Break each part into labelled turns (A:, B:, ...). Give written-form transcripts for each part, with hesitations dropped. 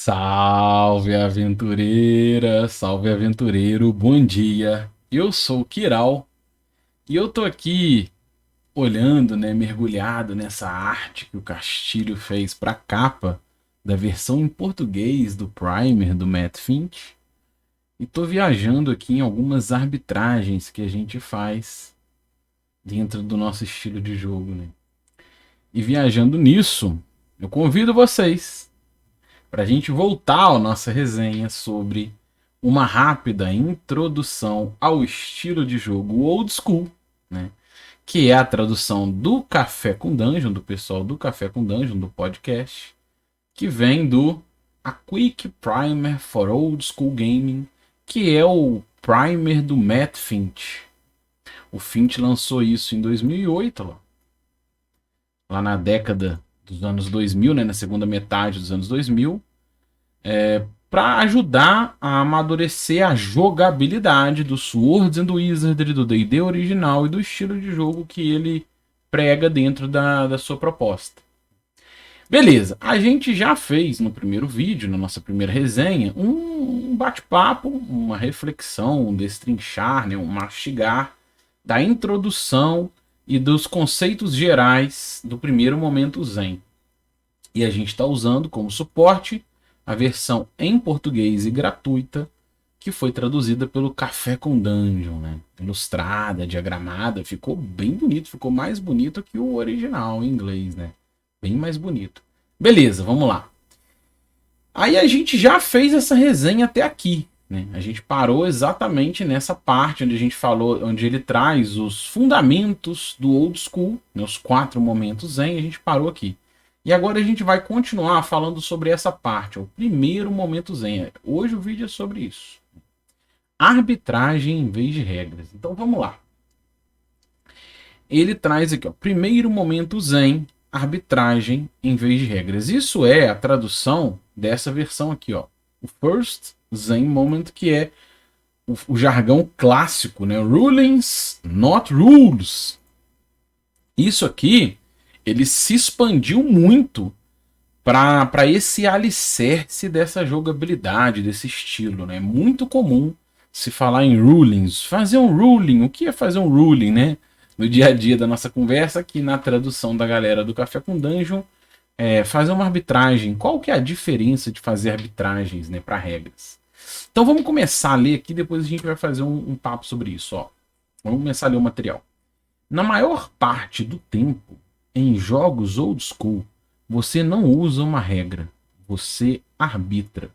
A: Salve aventureira, salve aventureiro, bom dia. Eu sou o Kiral e eu tô aqui olhando, né, mergulhado nessa arte que o Castilho fez para capa da versão em português do Primer do Matt Finch e tô viajando aqui em algumas arbitragens que a gente faz dentro do nosso estilo de jogo, né? E viajando nisso, eu convido vocês para a gente voltar à nossa resenha sobre uma rápida introdução ao estilo de jogo old school, né? Que é a tradução do Café com Dungeon, do pessoal do Café com Dungeon, do podcast, que vem do A Quick Primer for Old School Gaming, que é o primer do Matt Finch. O Finch lançou isso em 2008, lá na década dos anos 2000, né, na segunda metade dos anos 2000, para ajudar a amadurecer a jogabilidade do Swords and Wizardry, do D&D original e do estilo de jogo que ele prega dentro da sua proposta. Beleza, a gente já fez no primeiro vídeo, na nossa primeira resenha, um bate-papo, uma reflexão, um destrinchar, né, um mastigar da introdução e dos conceitos gerais do primeiro momento Zen. E a gente está usando como suporte a versão em português e gratuita, que foi traduzida pelo Café com Dungeon, né? Ilustrada, diagramada, ficou bem bonito, ficou mais bonito que o original em inglês, né? Bem mais bonito. Beleza, vamos lá. Aí a gente já fez essa resenha até aqui, né? A gente parou exatamente nessa parte onde a gente falou, onde ele traz os fundamentos do old school, né? Os 4 momentos Zen, a gente parou aqui. E agora a gente vai continuar falando sobre essa parte, o primeiro momento Zen. Hoje o vídeo é sobre isso. Arbitragem em vez de regras. Então vamos lá. Ele traz aqui, ó, primeiro momento Zen, arbitragem em vez de regras. Isso é a tradução dessa versão aqui, ó. O First Zen Moment, que é o jargão clássico, né? Rulings, not rules. Isso aqui ele se expandiu muito para esse alicerce dessa jogabilidade, desse estilo, né? É muito comum se falar em rulings. Fazer um ruling, o que é fazer um ruling, né? No dia a dia da nossa conversa, aqui na tradução da galera do Café com Dungeon, fazer uma arbitragem. Qual que é a diferença de fazer arbitragens, né, para regras? Então vamos começar a ler aqui, depois a gente vai fazer um papo sobre isso, ó. Vamos começar a ler o material. Na maior parte do tempo, em jogos old school, você não usa uma regra, você arbitra.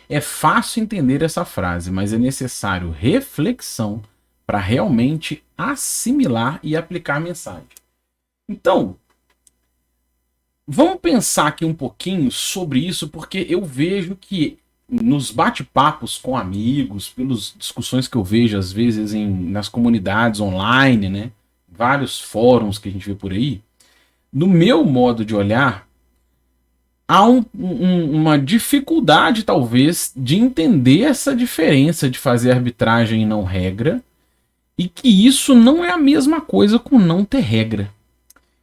A: É fácil entender essa frase, mas é necessário reflexão para realmente assimilar e aplicar a mensagem. Então, vamos pensar aqui um pouquinho sobre isso, porque eu vejo que nos bate-papos com amigos, pelas discussões que eu vejo às vezes nas comunidades online, né? Vários fóruns que a gente vê por aí, no meu modo de olhar, há uma dificuldade, talvez, de entender essa diferença de fazer arbitragem e não regra, e que isso não é a mesma coisa com não ter regra.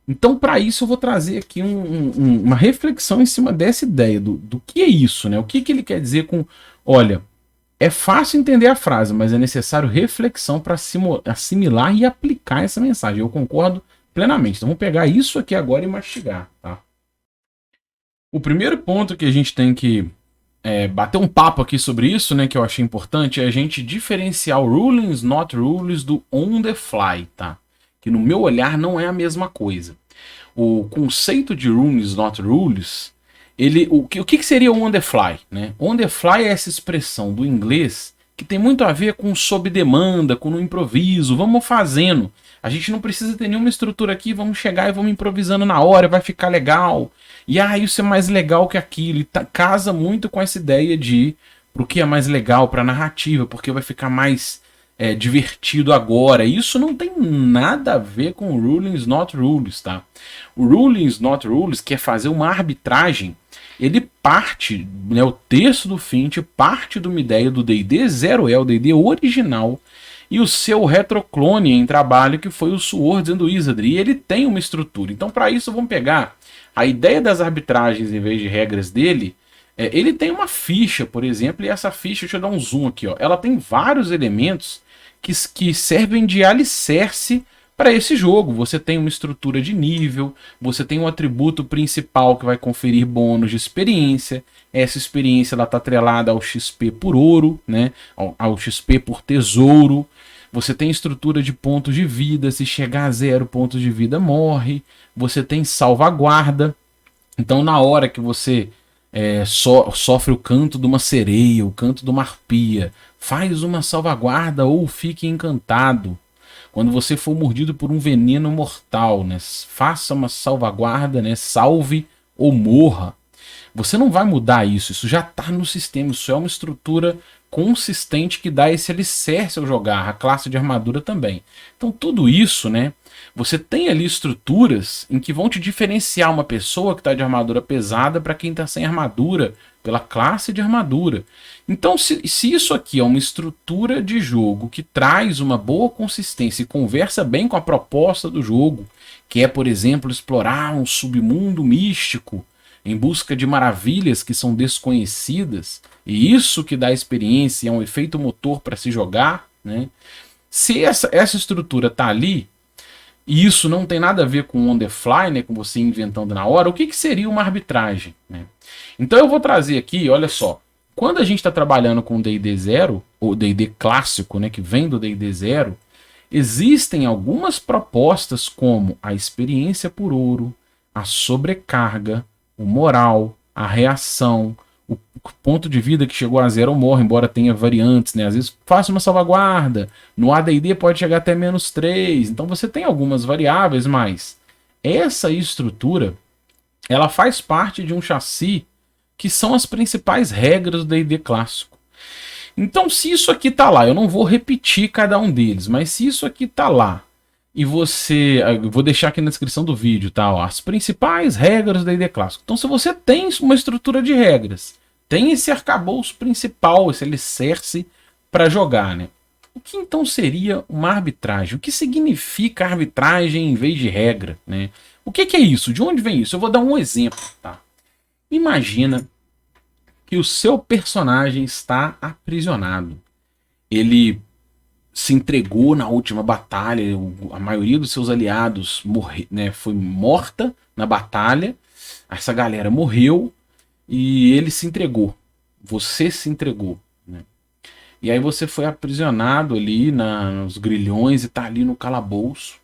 A: Então, para isso, eu vou trazer aqui uma reflexão em cima dessa ideia, do que é isso, né? O que ele quer dizer com, olha, é fácil entender a frase, mas é necessário reflexão para assimilar e aplicar essa mensagem. Eu concordo plenamente. Então vamos pegar isso aqui agora e mastigar, tá? O primeiro ponto que a gente tem que bater um papo aqui sobre isso, né, que eu achei importante, é a gente diferenciar o rulings, not rules do on the fly, tá? Que no meu olhar não é a mesma coisa. O conceito de rulings, not rules, o que seria o on the fly, né? On the fly é essa expressão do inglês que tem muito a ver com sob demanda, com o improviso, vamos fazendo. A gente não precisa ter nenhuma estrutura aqui, vamos chegar e vamos improvisando na hora, vai ficar legal. E isso é mais legal que aquilo. E casa muito com essa ideia de pro que é mais legal, pra narrativa, porque vai ficar mais divertido agora. Isso não tem nada a ver com rulings, not rules, tá? O rulings, not rules, que é fazer uma arbitragem, ele parte, né, o texto do Finch parte de uma ideia do D&D 0E, o D&D original, e o seu retroclone em trabalho, que foi o Swords and Wizardry, e ele tem uma estrutura. Então, para isso, vamos pegar a ideia das arbitragens em vez de regras dele, Ele tem uma ficha, por exemplo, e essa ficha, deixa eu dar um zoom aqui, ó, ela tem vários elementos que servem de alicerce para esse jogo. Você tem uma estrutura de nível, você tem um atributo principal que vai conferir bônus de experiência. Essa experiência está atrelada ao XP por ouro, né? Ao XP por tesouro. Você tem estrutura de pontos de vida, se chegar a 0 pontos de vida morre. Você tem salvaguarda. Então na hora que você sofre o canto de uma sereia, o canto de uma arpia, faz uma salvaguarda ou fique encantado. Quando você for mordido por um veneno mortal, né, faça uma salvaguarda, né, salve ou morra. Você não vai mudar isso, isso já está no sistema, isso é uma estrutura consistente que dá esse alicerce ao jogar, a classe de armadura também. Então tudo isso, né, você tem ali estruturas em que vão te diferenciar uma pessoa que está de armadura pesada para quem está sem armadura, pela classe de armadura. Então, se isso aqui é uma estrutura de jogo que traz uma boa consistência e conversa bem com a proposta do jogo, que é, por exemplo, explorar um submundo místico em busca de maravilhas que são desconhecidas, e isso que dá experiência, é um efeito motor para se jogar, né? Se essa estrutura está ali, e isso não tem nada a ver com on the fly, né, com você inventando na hora, o que seria uma arbitragem? Né? Então eu vou trazer aqui, olha só, quando a gente está trabalhando com D&D 0, ou D&D clássico, né, que vem do D&D 0, existem algumas propostas como a experiência por ouro, a sobrecarga, o moral, a reação, o ponto de vida que chegou a 0 morre, embora tenha variantes, né? Às vezes faça uma salvaguarda, no AD&D pode chegar até -3, então você tem algumas variáveis, mas essa estrutura, ela faz parte de um chassi que são as principais regras do D&D clássico. Então se isso aqui tá lá, eu não vou repetir cada um deles, mas se isso aqui tá lá, e você, eu vou deixar aqui na descrição do vídeo, tá? Ó, as principais regras do D&D clássico. Então se você tem uma estrutura de regras, tem esse arcabouço principal, esse alicerce para jogar, né? O que então seria uma arbitragem? O que significa arbitragem em vez de regra, né? O que é isso? De onde vem isso? Eu vou dar um exemplo, tá? Imagina que o seu personagem está aprisionado. Ele se entregou na última batalha, a maioria dos seus aliados foi morta na batalha, essa galera morreu e ele se entregou. Você se entregou. Né? E aí você foi aprisionado ali nos grilhões e tá ali no calabouço.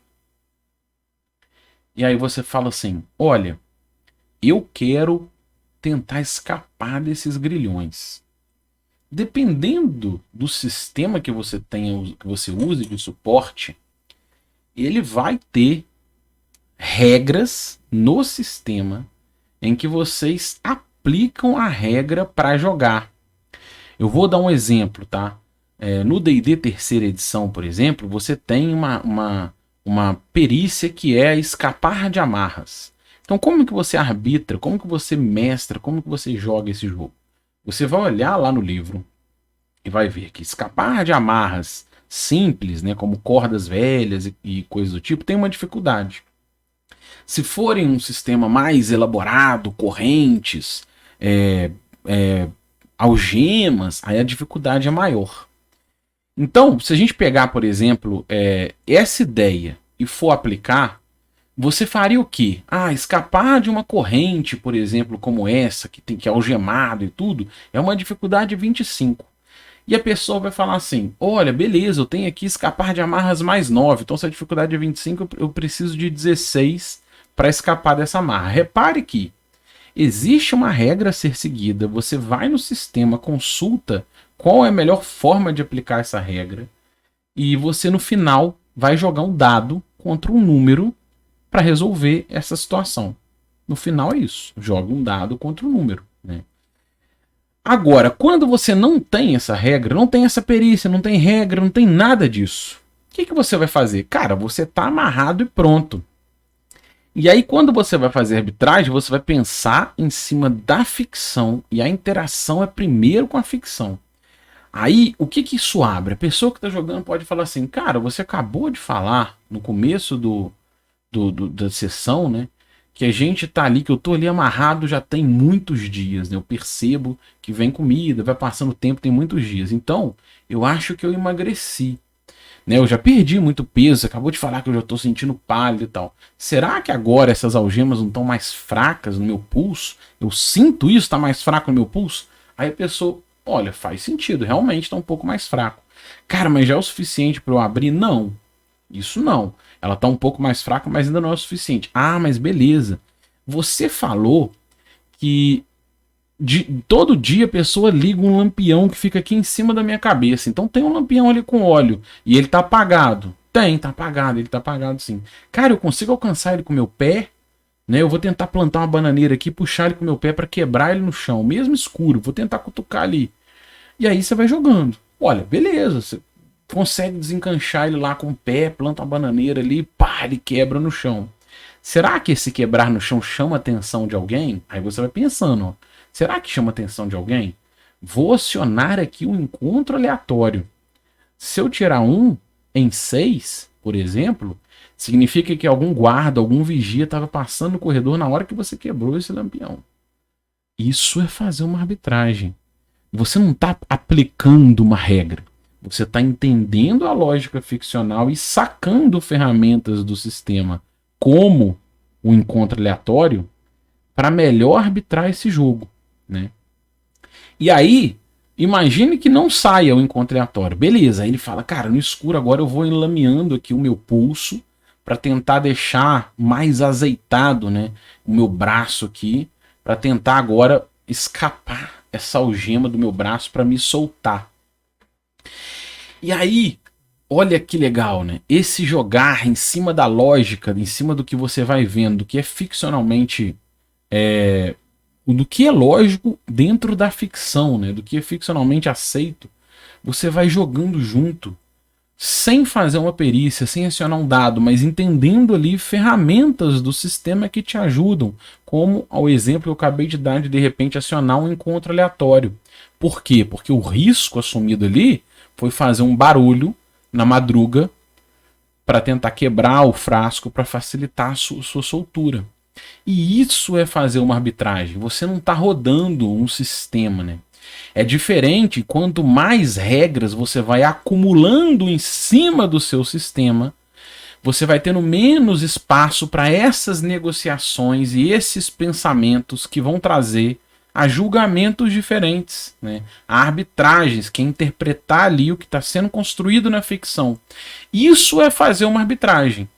A: E aí você fala assim, olha, eu quero tentar escapar desses grilhões. Dependendo do sistema que você tenha, que você use de suporte, ele vai ter regras no sistema em que vocês aplicam a regra para jogar. Eu vou dar um exemplo, tá? No D&D terceira edição, por exemplo, você tem uma perícia que é escapar de amarras. Então, como que você arbitra, como que você mestra, como que você joga esse jogo? Você vai olhar lá no livro e vai ver que escapar de amarras simples, né, como cordas velhas e coisas do tipo, tem uma dificuldade. Se forem um sistema mais elaborado, correntes, algemas, aí a dificuldade é maior. Então, se a gente pegar, por exemplo, essa ideia e for aplicar, você faria o quê? Escapar de uma corrente, por exemplo, como essa, que é algemado e tudo, é uma dificuldade 25. E a pessoa vai falar assim, olha, beleza, eu tenho aqui escapar de amarras mais 9, então se a dificuldade é 25, eu preciso de 16 para escapar dessa amarra. Repare que existe uma regra a ser seguida, você vai no sistema, consulta qual é a melhor forma de aplicar essa regra, e você no final vai jogar um dado contra um número para resolver essa situação. No final é isso, joga um dado contra um número. Né? Agora, quando você não tem essa regra, não tem essa perícia, não tem regra, não tem nada disso, o que você vai fazer? Cara, você está amarrado e pronto. E aí, quando você vai fazer arbitragem, você vai pensar em cima da ficção, e a interação é primeiro com a ficção. Aí, o que isso abre? A pessoa que está jogando pode falar assim, cara, você acabou de falar no começo da sessão, né, que a gente tá ali, que eu tô ali amarrado já tem muitos dias, né? Eu percebo que vem comida, vai passando o tempo, tem muitos dias. Então, eu acho que eu emagreci, né? Eu já perdi muito peso, você acabou de falar que eu já tô sentindo pálido e tal. Será que agora essas algemas não estão mais fracas no meu pulso? Eu sinto isso, tá mais fraco no meu pulso? Aí a pessoa, olha, faz sentido, realmente tá um pouco mais fraco. Cara, mas já é o suficiente para eu abrir? Não. Isso não. Ela tá um pouco mais fraca, mas ainda não é o suficiente. Ah, mas beleza. Você falou que todo dia a pessoa liga um lampião que fica aqui em cima da minha cabeça. Então tem um lampião ali com óleo e ele tá apagado. Tem, tá apagado, ele tá apagado sim. Cara, eu consigo alcançar ele com o meu pé, né? Eu vou tentar plantar uma bananeira aqui, puxar ele com o meu pé para quebrar ele no chão, mesmo escuro. Vou tentar cutucar ali. E aí você vai jogando. Olha, beleza, você consegue desencanchar ele lá com o pé, planta uma bananeira ali, pá, ele quebra no chão. Será que esse quebrar no chão chama a atenção de alguém? Aí você vai pensando, ó, será que chama a atenção de alguém? Vou acionar aqui um encontro aleatório. Se eu tirar um em 6, por exemplo, significa que algum guarda, algum vigia estava passando no corredor na hora que você quebrou esse lampião. Isso é fazer uma arbitragem. Você não está aplicando uma regra. Você está entendendo a lógica ficcional e sacando ferramentas do sistema, como o encontro aleatório, para melhor arbitrar esse jogo, né? E aí, imagine que não saia o encontro aleatório. Beleza, aí ele fala, cara, no escuro agora eu vou enlameando aqui o meu pulso para tentar deixar mais azeitado, né, o meu braço aqui, para tentar agora escapar essa algema do meu braço para me soltar. E aí, olha que legal, né? Esse jogar em cima da lógica, em cima do que você vai vendo, do que é ficcionalmente, do que é lógico dentro da ficção, né? Do que é ficcionalmente aceito, você vai jogando junto, sem fazer uma perícia, sem acionar um dado, mas entendendo ali ferramentas do sistema que te ajudam, como ao exemplo que eu acabei de dar de repente acionar um encontro aleatório. Por quê? Porque o risco assumido ali foi fazer um barulho na madruga para tentar quebrar o frasco para facilitar a sua soltura. E isso é fazer uma arbitragem. Você não está rodando um sistema, né? É diferente, quanto mais regras você vai acumulando em cima do seu sistema, você vai tendo menos espaço para essas negociações e esses pensamentos que vão trazer a julgamentos diferentes, né? A arbitragens, que é interpretar ali o que está sendo construído na ficção. Isso é fazer uma arbitragem.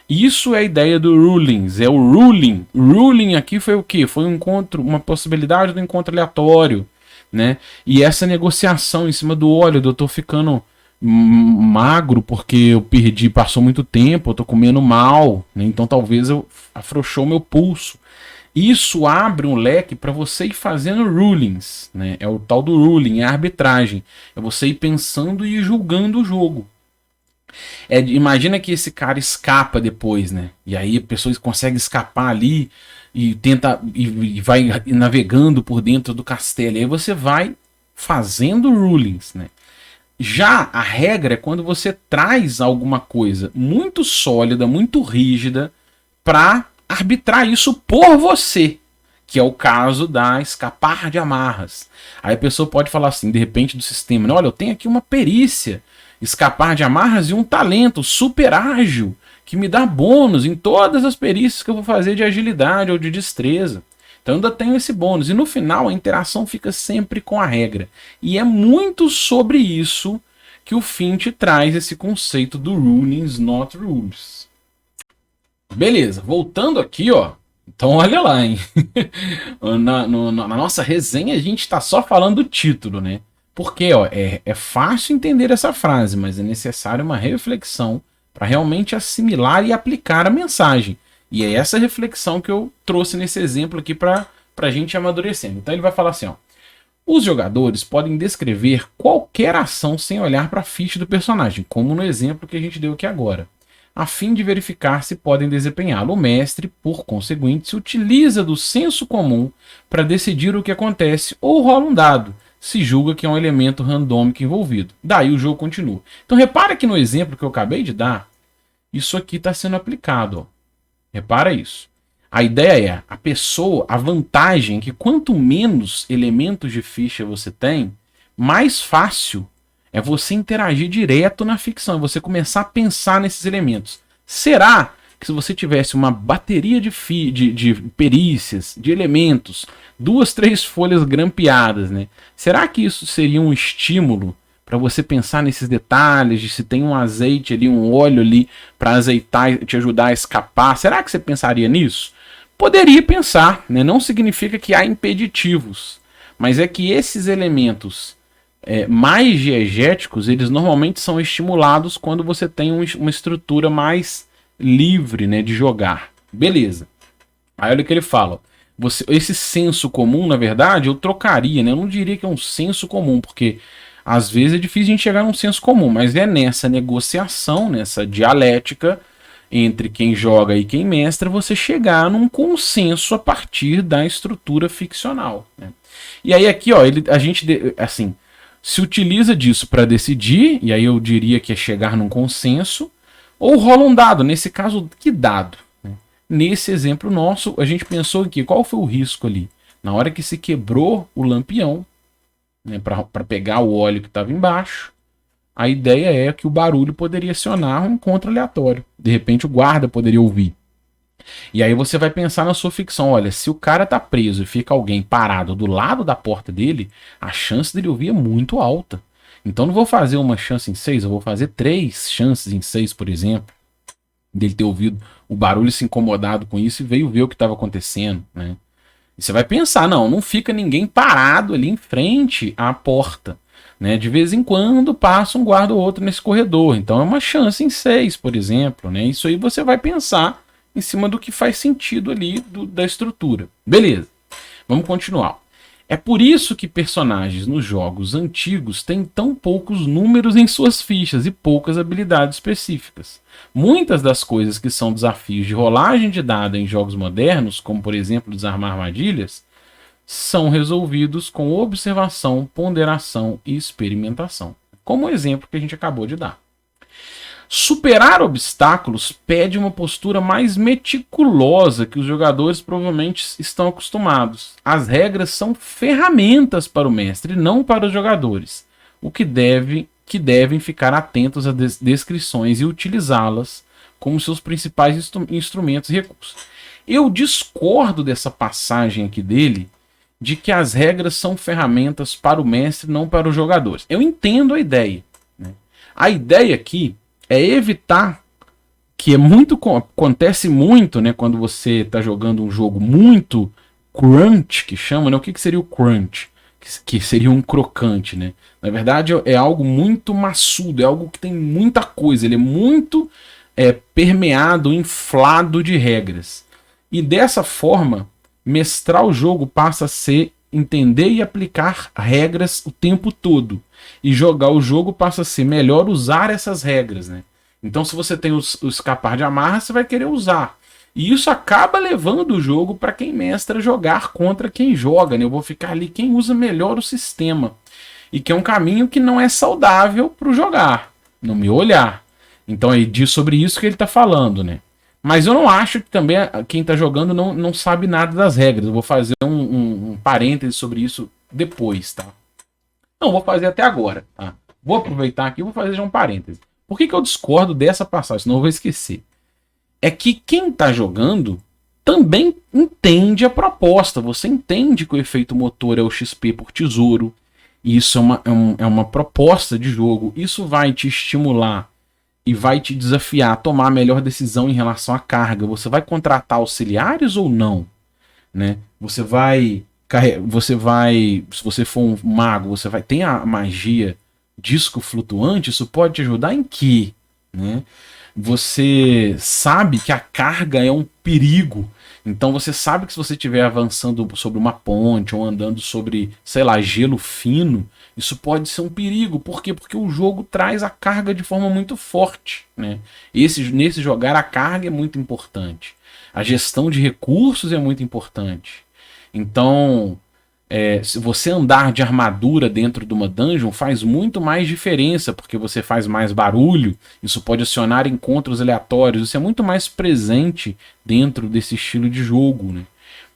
A: Isso é a ideia do rulings, é o ruling. Ruling aqui foi o quê? Foi um encontro, uma possibilidade do encontro aleatório, né? E essa negociação em cima do óleo, eu tô ficando magro porque eu perdi, passou muito tempo, eu tô comendo mal, né? Então talvez eu afrouxou meu pulso. Isso abre um leque para você ir fazendo rulings, né? É o tal do ruling, é a arbitragem. É você ir pensando e julgando o jogo. Imagina que esse cara escapa depois, né? E aí a pessoa consegue escapar ali e tenta e vai navegando por dentro do castelo. E aí você vai fazendo rulings, né? Já a regra é quando você traz alguma coisa muito sólida, muito rígida para arbitrar isso por você, que é o caso da escapar de amarras. Aí a pessoa pode falar assim, de repente do sistema, né? Olha, eu tenho aqui uma perícia, escapar de amarras e um talento super ágil, que me dá bônus em todas as perícias que eu vou fazer de agilidade ou de destreza. Então eu ainda tenho esse bônus. E no final a interação fica sempre com a regra. E é muito sobre isso que o Fint traz esse conceito do rulings not rules. Beleza, voltando aqui, ó. Então olha lá, hein? na nossa resenha a gente está só falando do título, né? Porque ó, é fácil entender essa frase, mas é necessário uma reflexão para realmente assimilar e aplicar a mensagem. E é essa reflexão que eu trouxe nesse exemplo aqui para a gente amadurecendo. Então ele vai falar assim, ó. Os jogadores podem descrever qualquer ação sem olhar para a ficha do personagem, como no exemplo que a gente deu aqui agora, a fim de verificar se podem desempenhá-lo. O mestre, por conseguinte, se utiliza do senso comum para decidir o que acontece ou rola um dado, se julga que é um elemento randômico envolvido. Daí o jogo continua. Então repara que no exemplo que eu acabei de dar, isso aqui está sendo aplicado. Ó. Repara isso. A ideia é, a vantagem é que quanto menos elementos de ficha você tem, mais fácil é você interagir direto na ficção, você começar a pensar nesses elementos. Será que se você tivesse uma bateria de perícias, de elementos, 2, 3 folhas grampeadas, né? Será que isso seria um estímulo para você pensar nesses detalhes, de se tem um azeite ali, um óleo ali para azeitar e te ajudar a escapar? Será que você pensaria nisso? Poderia pensar, né? Não significa que há impeditivos, mas é que esses elementos mais diegéticos, eles normalmente são estimulados quando você tem uma estrutura mais livre, né, de jogar. Beleza. Aí olha o que ele fala. Esse senso comum, na verdade, eu trocaria, né? Eu não diria que é um senso comum, porque às vezes é difícil a gente chegar num senso comum, mas é nessa negociação, nessa dialética entre quem joga e quem mestra, você chegar num consenso a partir da estrutura ficcional, né? E aí aqui, ó, a gente, assim, se utiliza disso para decidir, e aí eu diria que é chegar num consenso, ou rola um dado. Nesse caso, que dado? Nesse exemplo nosso, a gente pensou aqui, qual foi o risco ali? Na hora que se quebrou o lampião, né, para pegar o óleo que estava embaixo, a ideia é que o barulho poderia acionar um encontro aleatório. De repente o guarda poderia ouvir. E aí você vai pensar na sua ficção, olha, se o cara tá preso e fica alguém parado do lado da porta dele, a chance dele ouvir é muito alta. Então não vou fazer uma chance em 6, eu vou fazer 3 chances em 6, por exemplo, dele ter ouvido o barulho, se incomodado com isso e veio ver o que estava acontecendo, né? E você vai pensar, não fica ninguém parado ali em frente à porta, né? De vez em quando passa um guarda ou outro nesse corredor, então é uma chance em 6, por exemplo, né? Isso aí você vai pensar em cima do que faz sentido ali da estrutura. Beleza, vamos continuar. É por isso que personagens nos jogos antigos têm tão poucos números em suas fichas e poucas habilidades específicas. Muitas das coisas que são desafios de rolagem de dado em jogos modernos, como por exemplo desarmar armadilhas, são resolvidos com observação, ponderação e experimentação. Como o exemplo que a gente acabou de dar. Superar obstáculos pede uma postura mais meticulosa que os jogadores provavelmente estão acostumados. As regras são ferramentas para o mestre, não para os jogadores, o que devem ficar atentos às descrições e utilizá-las como seus principais instrumentos e recursos. Eu discordo dessa passagem aqui dele, de que as regras são ferramentas para o mestre, não para os jogadores. Eu entendo a ideia, né? A ideia aqui é evitar que acontece muito, né, quando você está jogando um jogo muito crunch, que chama, né? O que seria o crunch? Que seria um crocante, né? Na verdade é algo muito maçudo, é algo que tem muita coisa, ele é muito permeado, inflado de regras. E dessa forma, mestrar o jogo passa a ser entender e aplicar regras o tempo todo. E jogar o jogo passa a ser melhor usar essas regras, né? Então, se você tem o escapar de amarra, você vai querer usar. E isso acaba levando o jogo para quem mestra jogar contra quem joga, né? Eu vou ficar ali quem usa melhor o sistema. E que é um caminho que não é saudável para o jogar, no meu olhar. Então, é sobre isso que ele está falando, né? Mas eu não acho que também quem está jogando não sabe nada das regras. Eu vou fazer um parêntese sobre isso depois, tá? Não, vou fazer até agora, tá? Vou aproveitar aqui e vou fazer já um parêntese. Por que eu discordo dessa passagem? Senão eu vou esquecer. É que quem está jogando também entende a proposta. Você entende que o efeito motor é o XP por tesouro. Isso é uma proposta de jogo. Isso vai te estimular e vai te desafiar a tomar a melhor decisão em relação à carga. Você vai contratar auxiliares ou não, né? Se você for um mago, tem a magia disco flutuante, isso pode te ajudar em quê, né? Você sabe que a carga é um perigo. Então você sabe que se você estiver avançando sobre uma ponte ou andando sobre, sei lá, gelo fino, isso pode ser um perigo. Por quê? Porque o jogo traz a carga de forma muito forte, né? Nesse jogar a carga é muito importante. A gestão de recursos é muito importante. Então, se você andar de armadura dentro de uma dungeon faz muito mais diferença, porque você faz mais barulho, isso pode acionar encontros aleatórios, isso é muito mais presente dentro desse estilo de jogo, né?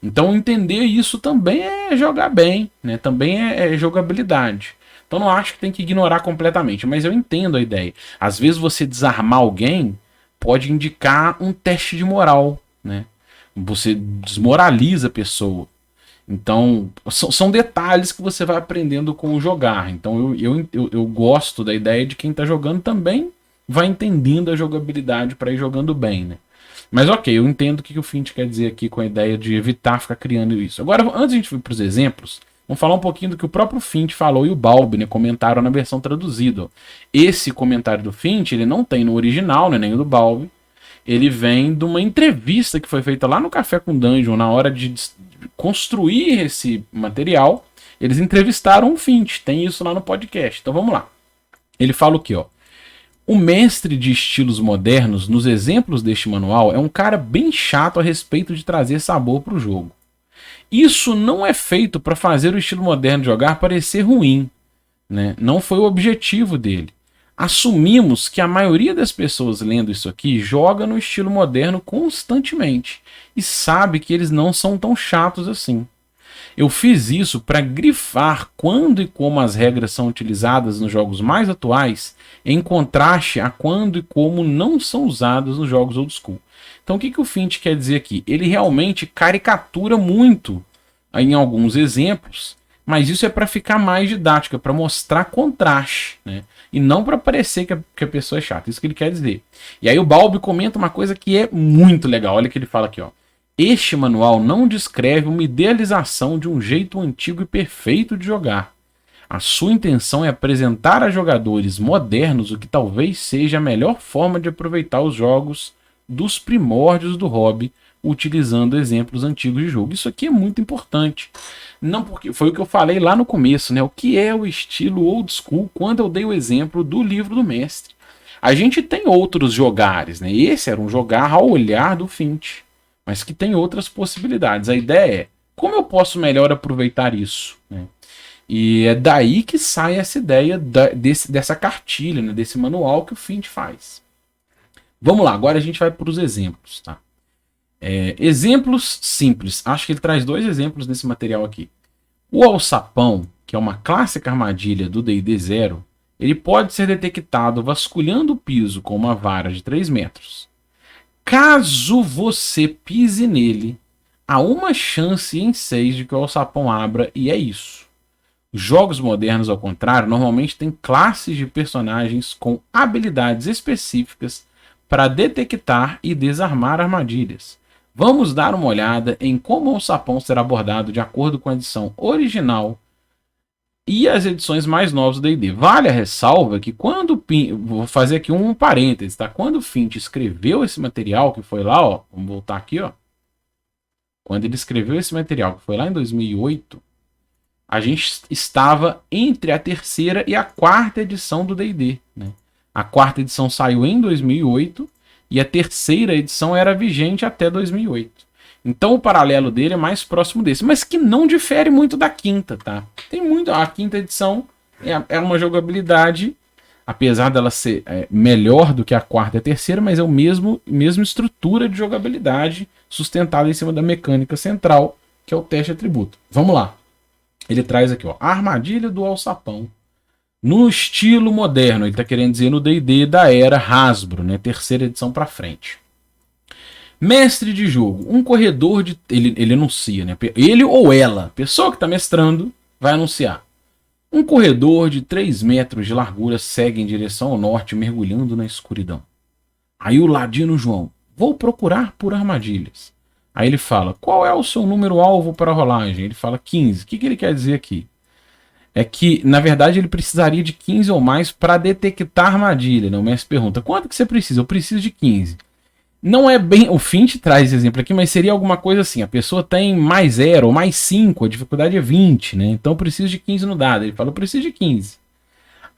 A: Então entender isso também é jogar bem, né? Também é jogabilidade. Então não acho que tem que ignorar completamente, mas eu entendo a ideia. Às vezes você desarmar alguém pode indicar um teste de moral, né? Você desmoraliza a pessoa. Então, são detalhes que você vai aprendendo com o jogar. Então, eu gosto da ideia de quem está jogando também vai entendendo a jogabilidade para ir jogando bem, né? Mas ok, eu entendo o que o Fint quer dizer aqui com a ideia de evitar ficar criando isso. Agora, antes de a gente ir para os exemplos, vamos falar um pouquinho do que o próprio Fint falou e o Balbi, né, comentaram na versão traduzida. Esse comentário do Fint, ele não tem no original, né, nem o do Balbi. Ele vem de uma entrevista que foi feita lá no Café com Dungeon, na hora de construir esse material. Eles entrevistaram o Fint, tem isso lá no podcast. Então vamos lá. Ele fala o quê, ó? O mestre de estilos modernos, nos exemplos deste manual, é um cara bem chato a respeito de trazer sabor para o jogo. Isso não é feito para fazer o estilo moderno de jogar parecer ruim, né? Não foi o objetivo dele. Assumimos que a maioria das pessoas lendo isso aqui joga no estilo moderno constantemente e sabe que eles não são tão chatos assim. Eu fiz isso para grifar quando e como as regras são utilizadas nos jogos mais atuais, em contraste a quando e como não são usadas nos jogos old school. Então o que o Fint quer dizer aqui? Ele realmente caricatura muito em alguns exemplos, mas isso é para ficar mais didático, é para mostrar contraste, né? E não para parecer que a pessoa é chata. Isso que ele quer dizer. E aí o Balbi comenta uma coisa que é muito legal. Olha o que ele fala aqui, ó. Este manual não descreve uma idealização de um jeito antigo e perfeito de jogar. A sua intenção é apresentar a jogadores modernos o que talvez seja a melhor forma de aproveitar os jogos dos primórdios do hobby, utilizando exemplos antigos de jogo. Isso aqui é muito importante. Não porque foi o que eu falei lá no começo, né? O que é o estilo old school quando eu dei o exemplo do livro do mestre. A gente tem outros jogares, né? Esse era um jogar ao olhar do Fint, mas que tem outras possibilidades. A ideia é como eu posso melhor aproveitar isso, né? E é daí que sai essa ideia dessa cartilha, né? Desse manual que o Fint faz. Vamos lá, agora a gente vai para os exemplos, tá? Exemplos simples. Acho que ele traz 2 exemplos nesse material aqui. O alçapão, que é uma clássica armadilha do D&D 0, ele pode ser detectado vasculhando o piso com uma vara de 3 metros. Caso você pise nele, há uma chance em 6 de que o alçapão abra e é isso. Jogos modernos, ao contrário, normalmente têm classes de personagens com habilidades específicas para detectar e desarmar armadilhas. Vamos dar uma olhada em como o alçapão será abordado de acordo com a edição original e as edições mais novas do D&D. Vale a ressalva que quando vou fazer aqui um parênteses, tá? Quando o Fint escreveu esse material, que foi lá, ó, vamos voltar aqui, ó. Quando ele escreveu esse material, que foi lá em 2008, a gente estava entre a 3ª e a 4ª edição do D&D, né? A 4ª edição saiu em 2008 e a 3ª edição era vigente até 2008. Então o paralelo dele é mais próximo desse, mas que não difere muito da 5ª, tá? Tem muito, a 5ª edição é uma jogabilidade, apesar dela ser melhor do que a 4ª e a 3ª, mas é o mesma estrutura de jogabilidade sustentada em cima da mecânica central, que é o teste de atributo. Vamos lá. Ele traz aqui, ó, a armadilha do alçapão. No estilo moderno, ele está querendo dizer no D&D da era Hasbro, né? 3ª edição para frente. Mestre de jogo, um corredor de... Ele anuncia, né? Ele ou ela, pessoa que está mestrando, vai anunciar. Um corredor de 3 metros de largura segue em direção ao norte, mergulhando na escuridão. Aí o ladino João, vou procurar por armadilhas. Aí ele fala, qual é o seu número alvo para a rolagem? Ele fala 15. O que ele quer dizer aqui? É que, na verdade, ele precisaria de 15 ou mais para detectar armadilha. Né? O mestre pergunta, quanto que você precisa? Eu preciso de 15. Não é bem... O Fint traz esse exemplo aqui, mas seria alguma coisa assim. A pessoa tem mais 0 ou mais 5, a dificuldade é 20, né? Então eu preciso de 15 no dado. Ele fala, eu preciso de 15.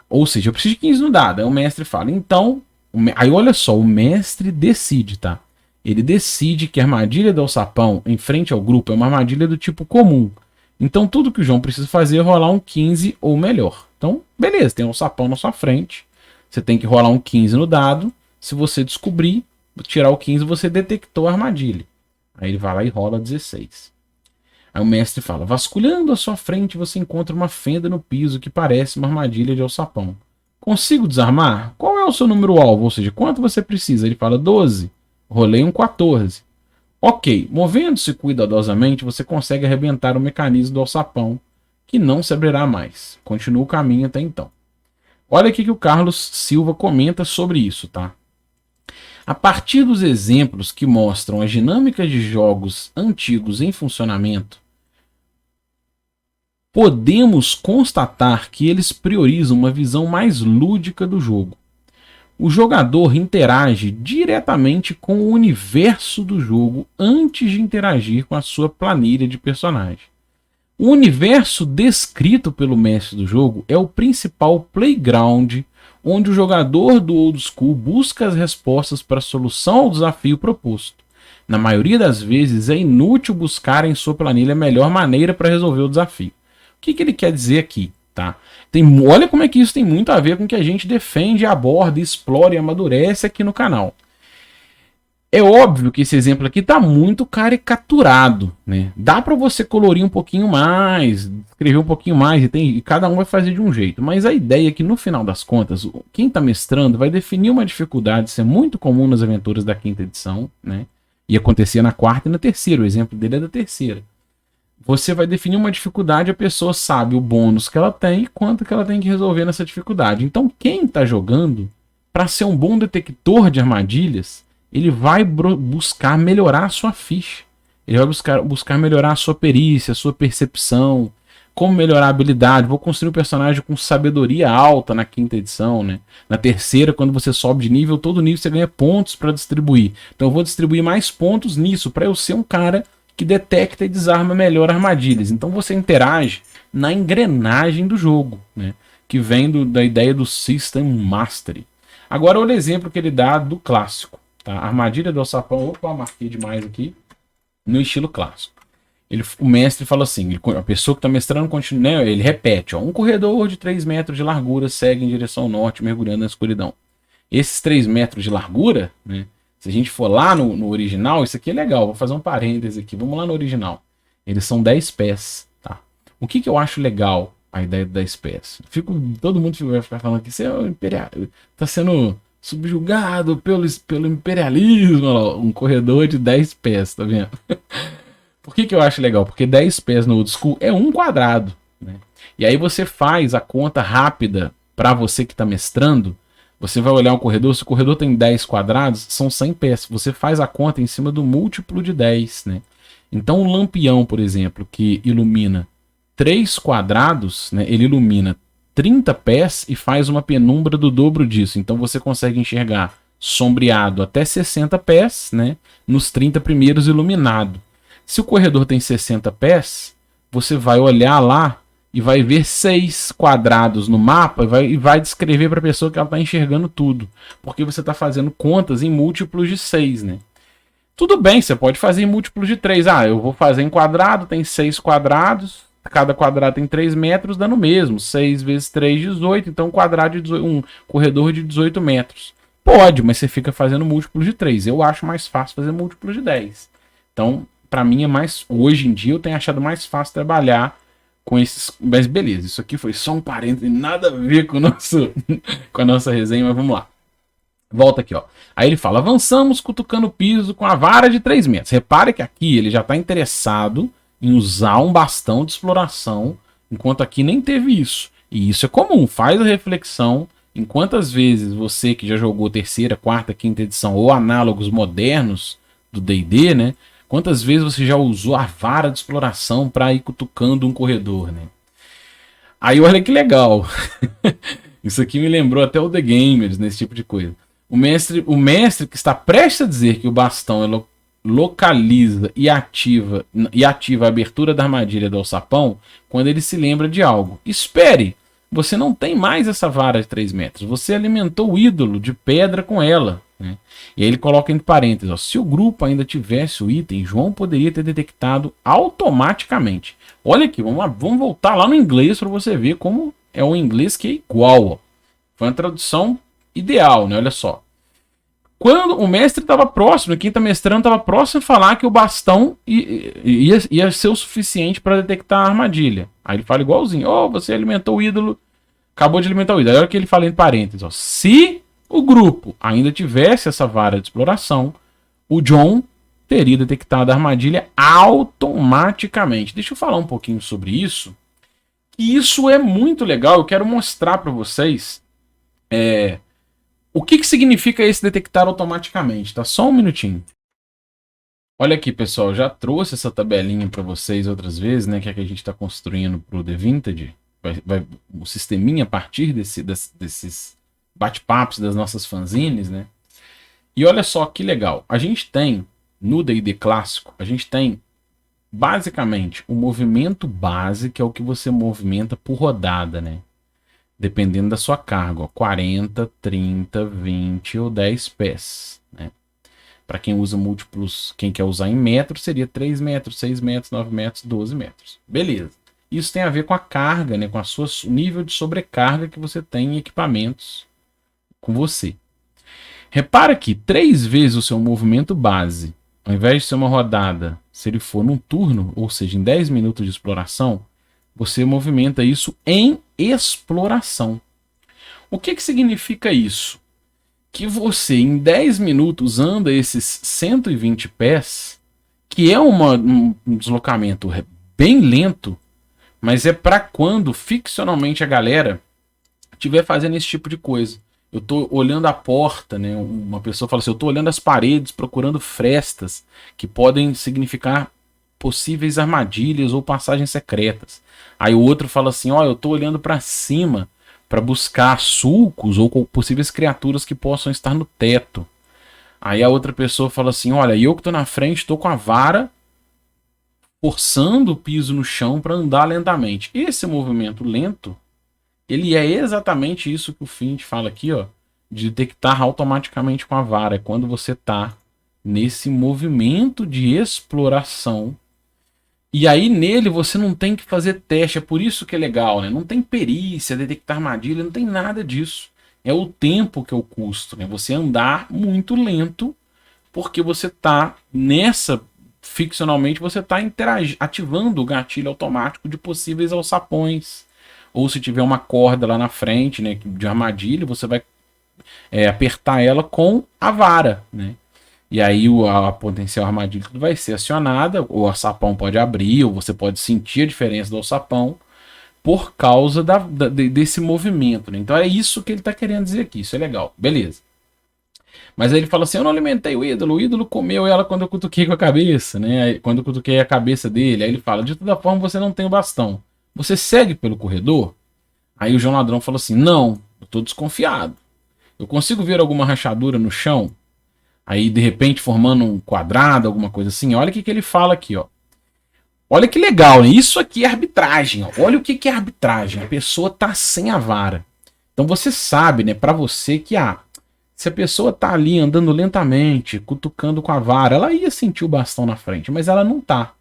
A: Ou seja, eu preciso de 15 no dado. Aí o mestre fala, então... Aí olha só, o mestre decide, tá? Ele decide que a armadilha do alçapão em frente ao grupo é uma armadilha do tipo comum. Então tudo que o João precisa fazer é rolar um 15 ou melhor. Então, beleza, tem um alçapão na sua frente. Você tem que rolar um 15 no dado. Se você descobrir, tirar o 15, você detectou a armadilha. Aí ele vai lá e rola 16. Aí o mestre fala: vasculhando à sua frente, você encontra uma fenda no piso que parece uma armadilha de alçapão. Consigo desarmar? Qual é o seu número-alvo? Ou seja, quanto você precisa? Ele fala 12. Rolei um 14. Ok, movendo-se cuidadosamente, você consegue arrebentar o mecanismo do alçapão, que não se abrirá mais. Continua o caminho até então. Olha aqui que o Carlos Silva comenta sobre isso, tá? A partir dos exemplos que mostram as dinâmicas de jogos antigos em funcionamento, podemos constatar que eles priorizam uma visão mais lúdica do jogo. O jogador interage diretamente com o universo do jogo antes de interagir com a sua planilha de personagem. O universo descrito pelo mestre do jogo é o principal playground onde o jogador do old school busca as respostas para a solução ao desafio proposto. Na maioria das vezes é inútil buscar em sua planilha a melhor maneira para resolver o desafio. O que ele quer dizer aqui? Tá? Olha como é que isso tem muito a ver com o que a gente defende, aborda, explora e amadurece aqui no canal. É óbvio que esse exemplo aqui está muito caricaturado, né? Dá para você colorir um pouquinho mais, escrever um pouquinho mais, e cada um vai fazer de um jeito. Mas a ideia é que no final das contas, quem está mestrando vai definir uma dificuldade, isso é muito comum nas aventuras da quinta edição, né? E acontecia na quarta e na terceira, o exemplo dele é da terceira. Você vai definir uma dificuldade, a pessoa sabe o bônus que ela tem e quanto que ela tem que resolver nessa dificuldade. Então, quem está jogando, para ser um bom detector de armadilhas, ele vai buscar melhorar a sua ficha. Ele vai buscar melhorar a sua perícia, a sua percepção, como melhorar a habilidade. Vou construir um personagem com sabedoria alta na quinta edição, né? Na terceira, quando você sobe de nível, todo nível você ganha pontos para distribuir. Então eu vou distribuir mais pontos nisso, para eu ser um cara que detecta e desarma melhor armadilhas. Então você interage na engrenagem do jogo, né? Que vem da ideia do System Mastery. Agora olha o exemplo que ele dá do clássico. Tá? Armadilha do alçapão. Opa, marquei demais aqui. No estilo clássico. O mestre fala assim, a pessoa que está mestrando continua, né, ele repete, ó, um corredor de 3 metros de largura segue em direção ao norte, mergulhando na escuridão. Esses 3 metros de largura, né, se a gente for lá no original, isso aqui é legal, vou fazer um parêntese aqui, vamos lá no original. Eles são 10 pés, tá? O que eu acho legal, a ideia de 10 pés? Todo mundo vai ficar falando que você é imperial, tá sendo subjugado pelo imperialismo, ó, um corredor de 10 pés, tá vendo? Por que eu acho legal? Porque 10 pés no old school é um quadrado, né? E aí você faz a conta rápida para você que está mestrando. Você vai olhar um corredor, se o corredor tem 10 quadrados, são 100 pés. Você faz a conta em cima do múltiplo de 10, né? Então um lampião, por exemplo, que ilumina 3 quadrados, né, ele ilumina 30 pés e faz uma penumbra do dobro disso. Então você consegue enxergar sombreado até 60 pés, né, nos 30 primeiros iluminado. Se o corredor tem 60 pés, você vai olhar lá e vai ver 6 quadrados no mapa e vai descrever para a pessoa que ela está enxergando tudo. Porque você está fazendo contas em múltiplos de 6, né? Tudo bem, você pode fazer em múltiplos de 3. Ah, eu vou fazer em quadrado, tem 6 quadrados, cada quadrado tem 3 metros, dando o mesmo. 6 vezes 3, 18, então um corredor de 18 metros. Pode, mas você fica fazendo múltiplos de 3. Eu acho mais fácil fazer múltiplos de 10. Então, para mim é mais, hoje em dia eu tenho achado mais fácil trabalhar com esses, mas beleza, isso aqui foi só um parênteses, nada a ver com com a nossa resenha, mas vamos lá. Volta aqui, ó. Aí ele fala, avançamos cutucando o piso com a vara de 3 metros. Repare que aqui ele já está interessado em usar um bastão de exploração, enquanto aqui nem teve isso. E isso é comum, faz a reflexão em quantas vezes você que já jogou terceira, quarta, quinta edição ou análogos modernos do D&D, né? Quantas vezes você já usou a vara de exploração para ir cutucando um corredor, né? Aí olha que legal. Isso aqui me lembrou até o The Gamers, nesse tipo de coisa. O mestre que está prestes a dizer que o bastão localiza e ativa a abertura da armadilha do alçapão quando ele se lembra de algo. Espere! você não tem mais essa vara de 3 metros. Você alimentou o ídolo de pedra com ela. Né? E aí ele coloca entre parênteses, ó, se o grupo ainda tivesse o item, João poderia ter detectado automaticamente. Olha aqui, vamos voltar lá no inglês para você ver como é o inglês que é igual. Ó. Foi uma tradução ideal, né? Olha só. Quando o mestre estava próximo, quem está mestrando estava próximo a falar que o bastão ia ser o suficiente para detectar a armadilha. Aí ele fala igualzinho, você alimentou o ídolo, acabou de alimentar o ídolo. Aí olha que ele fala em parênteses, ó, se o grupo ainda tivesse essa vara de exploração, o John teria detectado a armadilha automaticamente. Deixa eu falar um pouquinho sobre isso. E isso é muito legal, eu quero mostrar para vocês o que significa esse detectar automaticamente, tá? Só um minutinho. Olha aqui, pessoal, já trouxe essa tabelinha para vocês outras vezes, né? Que é que a gente está construindo para o The Vintage. O sisteminha a partir desses bate-papos das nossas fanzines, né? E olha só que legal. A gente tem, no D&D clássico, a gente tem basicamente o movimento base, que é o que você movimenta por rodada, né? Dependendo da sua carga, ó, 40, 30, 20 ou 10 pés. Né? Para quem usa múltiplos, quem quer usar em metros, seria 3 metros, 6 metros, 9 metros, 12 metros. Beleza. Isso tem a ver com a carga, né? Com o nível de sobrecarga que você tem em equipamentos com você. Repara que 3 vezes o seu movimento base, ao invés de ser uma rodada, se ele for num turno, ou seja, em 10 minutos de exploração, você movimenta isso em exploração. O que significa isso? Que você, em 10 minutos, anda esses 120 pés, que é um deslocamento bem lento, mas é para quando ficcionalmente a galera estiver fazendo esse tipo de coisa. Eu estou olhando a porta, né? Uma pessoa fala assim, eu estou olhando as paredes, procurando frestas que podem significar possíveis armadilhas ou passagens secretas. Aí o outro fala assim, eu estou olhando para cima para buscar sulcos ou possíveis criaturas que possam estar no teto. Aí a outra pessoa fala assim, olha, eu que estou na frente, estou com a vara forçando o piso no chão para andar lentamente. Esse movimento lento, ele é exatamente isso que o Fint fala aqui, ó, de detectar automaticamente com a vara. É quando você está nesse movimento de exploração. E aí nele você não tem que fazer teste, é por isso que é legal, né? Não tem perícia, detectar armadilha, não tem nada disso. É o tempo que é o custo, né? Você andar muito lento, porque você tá ficcionalmente, você está ativando o gatilho automático de possíveis alçapões. Ou se tiver uma corda lá na frente, né, de armadilha, você vai apertar ela com a vara, né? E aí a potencial armadilha vai ser acionada, o alçapão pode abrir, ou você pode sentir a diferença do alçapão por causa desse movimento. Né? Então é isso que ele está querendo dizer aqui, isso é legal, beleza. Mas aí ele fala assim, eu não alimentei o ídolo comeu ela quando eu cutuquei com a cabeça, né? Aí, quando eu cutuquei a cabeça dele, aí ele fala, de toda forma você não tem o bastão. Você segue pelo corredor? Aí o João Ladrão falou assim, não, eu estou desconfiado. Eu consigo ver alguma rachadura no chão? Aí, de repente, formando um quadrado, alguma coisa assim. Olha o que ele fala aqui, ó. Olha que legal, né? Isso aqui é arbitragem, ó. Olha o que é arbitragem. A pessoa tá sem a vara. Então você sabe, né, pra você que, se a pessoa tá ali andando lentamente, cutucando com a vara, ela ia sentir o bastão na frente, mas ela não tá.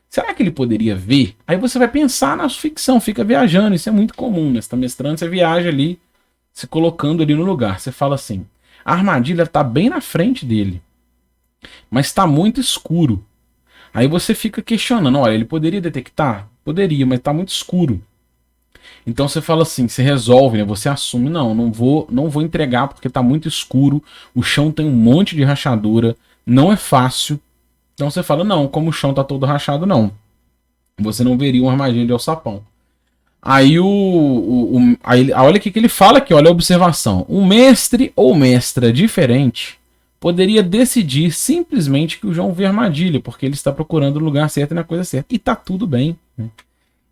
A: Será que ele poderia ver? Aí você vai pensar na ficção, fica viajando. Isso é muito comum, né? Você tá mestrando, você viaja ali, se colocando ali no lugar. Você fala assim, a armadilha está bem na frente dele, mas está muito escuro. Aí você fica questionando, olha, ele poderia detectar? Poderia, mas está muito escuro. Então você fala assim, você resolve, né? Você assume, não vou entregar porque está muito escuro, o chão tem um monte de rachadura, não é fácil. Então você fala, não, como o chão está todo rachado, não. Você não veria uma armadilha de alçapão. Aí olha o que ele fala aqui, olha a observação. Um mestre ou mestra diferente poderia decidir simplesmente que o João vê armadilha, porque ele está procurando o lugar certo e na coisa certa. E tá tudo bem. Né?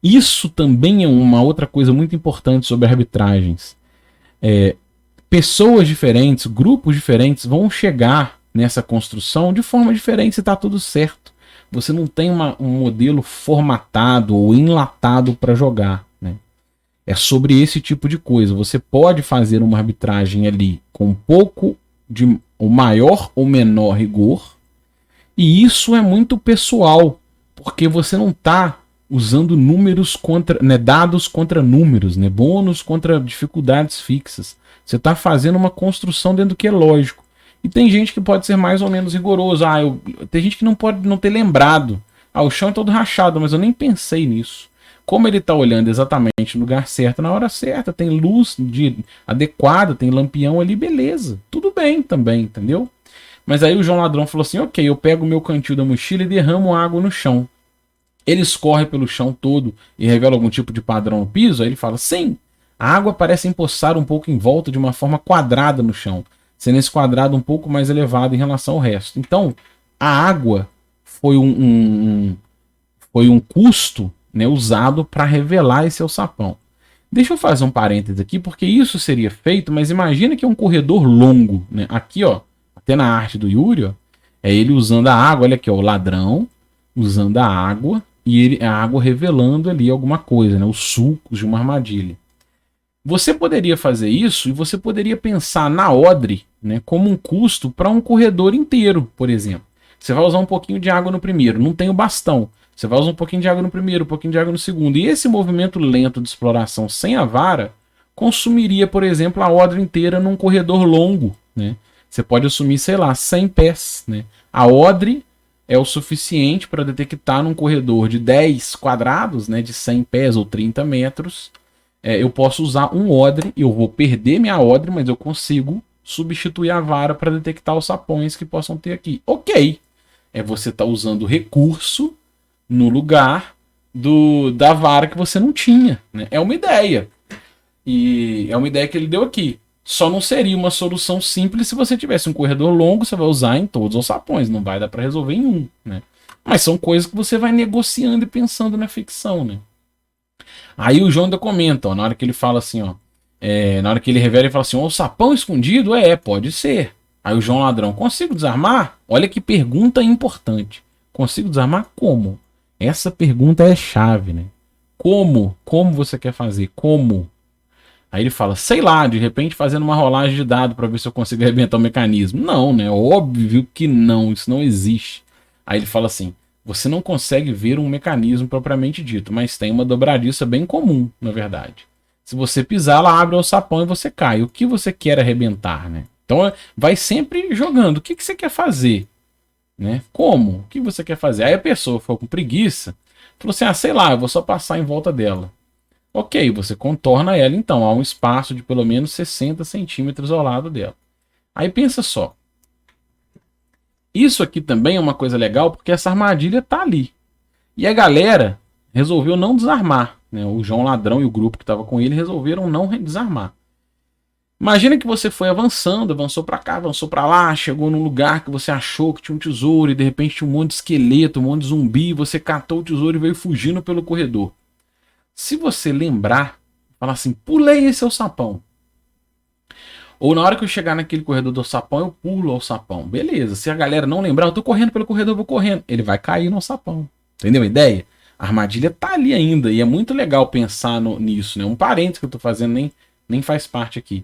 A: Isso também é uma outra coisa muito importante sobre arbitragens. Pessoas diferentes, grupos diferentes vão chegar nessa construção de forma diferente se tá tudo certo. Você não tem um modelo formatado ou enlatado para jogar. Né? É sobre esse tipo de coisa. Você pode fazer uma arbitragem ali com um pouco de o maior ou menor rigor, e isso é muito pessoal, porque você não está usando números contra, né, dados contra números, né, bônus contra dificuldades fixas. Você está fazendo uma construção dentro do que é lógico. E tem gente que pode ser mais ou menos rigoroso. Tem gente que não pode não ter lembrado. O chão é todo rachado, mas eu nem pensei nisso. Como ele está olhando exatamente no lugar certo, na hora certa, tem luz adequada, tem lampião ali, beleza. Tudo bem também, entendeu? Mas aí o João Ladrão falou assim, ok, eu pego o meu cantil da mochila e derramo água no chão. Ele escorre pelo chão todo e revela algum tipo de padrão no piso? Aí ele fala, sim, a água parece empoçar um pouco em volta de uma forma quadrada no chão, sendo esse quadrado um pouco mais elevado em relação ao resto. Então, a água foi foi um custo, né, usado para revelar esse alçapão. Deixa eu fazer um parênteses aqui, porque isso seria feito, mas imagina que é um corredor longo, né? Aqui, ó, até na arte do Yuri, ó, é ele usando a água, olha aqui, ó, o ladrão usando a água e a água revelando ali alguma coisa, né? Os sulcos de uma armadilha. Você poderia fazer isso e você poderia pensar na odre, né, como um custo para um corredor inteiro, por exemplo. Você vai usar um pouquinho de água no primeiro, não tem o bastão. Você vai usar um pouquinho de água no primeiro, um pouquinho de água no segundo. E esse movimento lento de exploração sem a vara consumiria, por exemplo, a odre inteira num corredor longo, né? Você pode assumir, sei lá, 100 pés, né? A odre é o suficiente para detectar num corredor de 10 quadrados, né, de 100 pés ou 30 metros. Eu posso usar um odre, eu vou perder minha odre, mas eu consigo substituir a vara para detectar os sapões que possam ter aqui. Ok, você está usando recurso no lugar da vara que você não tinha, né? É uma ideia. E é uma ideia que ele deu aqui. Só não seria uma solução simples se você tivesse um corredor longo, você vai usar em todos os sapões, não vai dar para resolver em um, né? Mas são coisas que você vai negociando e pensando na ficção, né? Aí o João ainda comenta, ó, na hora que ele fala assim, ó, na hora que ele revela, ele fala assim, ó, o sapão escondido? Pode ser. Aí o João Ladrão, consigo desarmar? Olha que pergunta importante. Consigo desarmar como? Essa pergunta é chave, né? Como? Como você quer fazer? Como? Aí ele fala, sei lá, de repente fazendo uma rolagem de dado para ver se eu consigo arrebentar o mecanismo. Não, né? Óbvio que não, isso não existe. Aí ele fala assim, você não consegue ver um mecanismo propriamente dito, mas tem uma dobradiça bem comum, na verdade. Se você pisar, ela abre o sapão e você cai. O que você quer arrebentar, né? Então vai sempre jogando. O que você quer fazer? Né? Como? O que você quer fazer? Aí a pessoa ficou com preguiça, falou assim, sei lá, eu vou só passar em volta dela. Ok, você contorna ela então, há um espaço de pelo menos 60 centímetros ao lado dela. Aí pensa só, isso aqui também é uma coisa legal porque essa armadilha tá ali. E a galera resolveu não desarmar, né? O João Ladrão e o grupo que estava com ele resolveram não desarmar. Imagina que você foi avançando, avançou para cá, avançou para lá, chegou num lugar que você achou que tinha um tesouro e de repente tinha um monte de esqueleto, um monte de zumbi, você catou o tesouro e veio fugindo pelo corredor. Se você lembrar, falar assim, pulei esse alçapão. Ou na hora que eu chegar naquele corredor do alçapão, eu pulo ao sapão. Beleza, se a galera não lembrar, eu tô correndo pelo corredor, eu vou correndo. Ele vai cair no alçapão. Entendeu a ideia? A armadilha tá ali ainda e é muito legal pensar nisso, né? Um parênteses que eu tô fazendo nem faz parte aqui.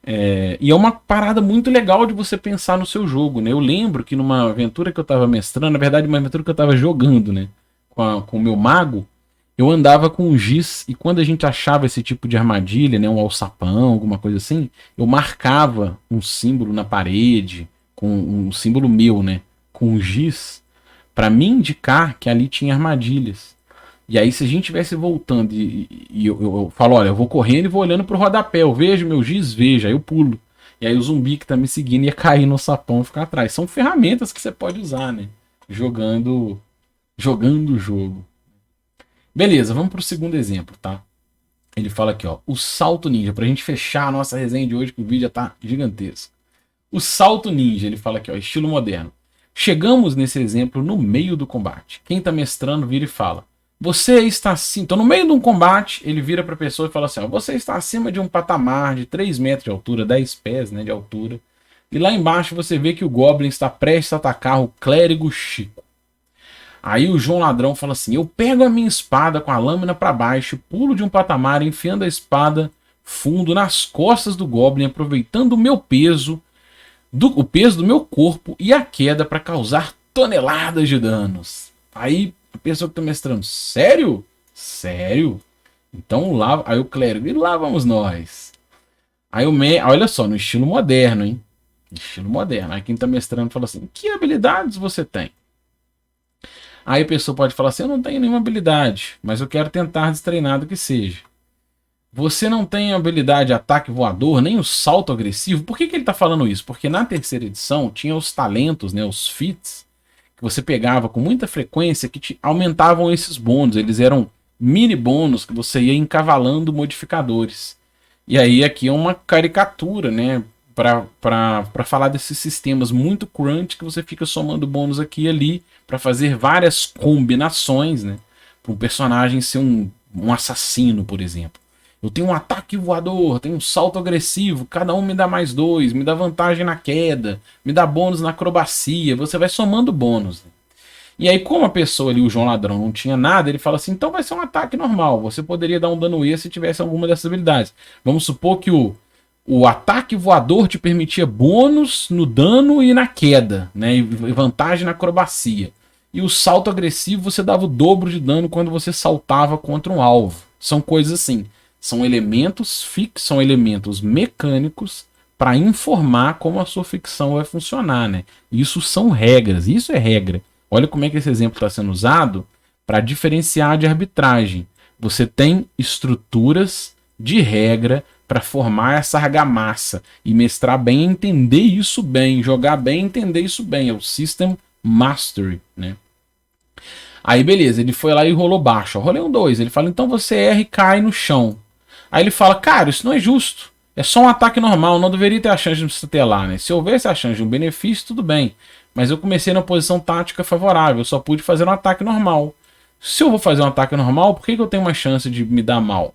A: E é uma parada muito legal de você pensar no seu jogo, né? Eu lembro que numa aventura que eu tava mestrando, na verdade uma aventura que eu tava jogando, né? Com o meu mago, eu andava com um giz e quando a gente achava esse tipo de armadilha, né, um alçapão, alguma coisa assim, eu marcava um símbolo na parede, com um símbolo meu, né, com um giz, para me indicar que ali tinha armadilhas. E aí se a gente estivesse voltando e eu falo, olha, eu vou correndo e vou olhando pro rodapé, eu vejo meu giz, vejo, aí eu pulo. E aí o zumbi que tá me seguindo ia cair no sapão e ficar atrás. São ferramentas que você pode usar, né, jogando o jogo. Beleza, vamos para o segundo exemplo, tá? Ele fala aqui, ó, o salto ninja, pra gente fechar a nossa resenha de hoje, que o vídeo já tá gigantesco. O salto ninja, ele fala aqui, ó, estilo moderno. Chegamos nesse exemplo no meio do combate. Quem tá mestrando vira e fala, você está assim, então no meio de um combate, ele vira pra pessoa e fala assim, ó, você está acima de um patamar de 3 metros de altura, 10 pés, né, de altura. E lá embaixo você vê que o Goblin está prestes a atacar o clérigo Chico. Aí o João Ladrão fala assim: eu pego a minha espada com a lâmina para baixo, pulo de um patamar, enfiando a espada fundo nas costas do Goblin, aproveitando o meu peso, o peso do meu corpo e a queda para causar toneladas de danos. Aí a pessoa que tá mestrando: sério? Sério? Então lá, aí o clérigo: e lá vamos nós. Aí olha só, no estilo moderno, hein? Estilo moderno. Aí quem tá mestrando fala assim: que habilidades você tem? Aí a pessoa pode falar assim: eu não tenho nenhuma habilidade, mas eu quero tentar destreinado que seja. Você não tem habilidade de ataque voador, nem o salto agressivo. Por que ele está falando isso? Porque na terceira edição tinha os talentos, né, os feats, que você pegava com muita frequência, que aumentavam esses bônus. Eles eram mini bônus que você ia encavalando modificadores. E aí aqui é uma caricatura, né, para falar desses sistemas muito crunch que você fica somando bônus aqui e ali para fazer várias combinações, né, para um personagem ser um assassino, por exemplo. Eu tenho um ataque voador, tenho um salto agressivo, cada um me dá mais 2, me dá vantagem na queda, me dá bônus na acrobacia, você vai somando bônus. Né? E aí, como a pessoa ali, o João Ladrão, não tinha nada, ele fala assim: então vai ser um ataque normal, você poderia dar um dano extra se tivesse alguma dessas habilidades. Vamos supor que o ataque voador te permitia bônus no dano e na queda, né? E vantagem na acrobacia. E o salto agressivo você dava o dobro de dano quando você saltava contra um alvo. São coisas assim. São elementos fixos, são elementos mecânicos para informar como a sua ficção vai funcionar, né? Isso são regras, isso é regra. Olha como é que esse exemplo está sendo usado para diferenciar de arbitragem. Você tem estruturas de regra para formar essa argamassa e mestrar bem, entender isso bem, jogar bem, entender isso bem. É o System Mastery, né? Aí beleza, ele foi lá e rolou baixo. Eu rolei um 2. Ele fala: então você erra e cai no chão. Aí ele fala: cara, isso não é justo. É só um ataque normal, não deveria ter a chance de me estatelar, né? Se houvesse a chance de um benefício, tudo bem. Mas eu comecei na posição tática favorável, eu só pude fazer um ataque normal. Se eu vou fazer um ataque normal, por que eu tenho uma chance de me dar mal?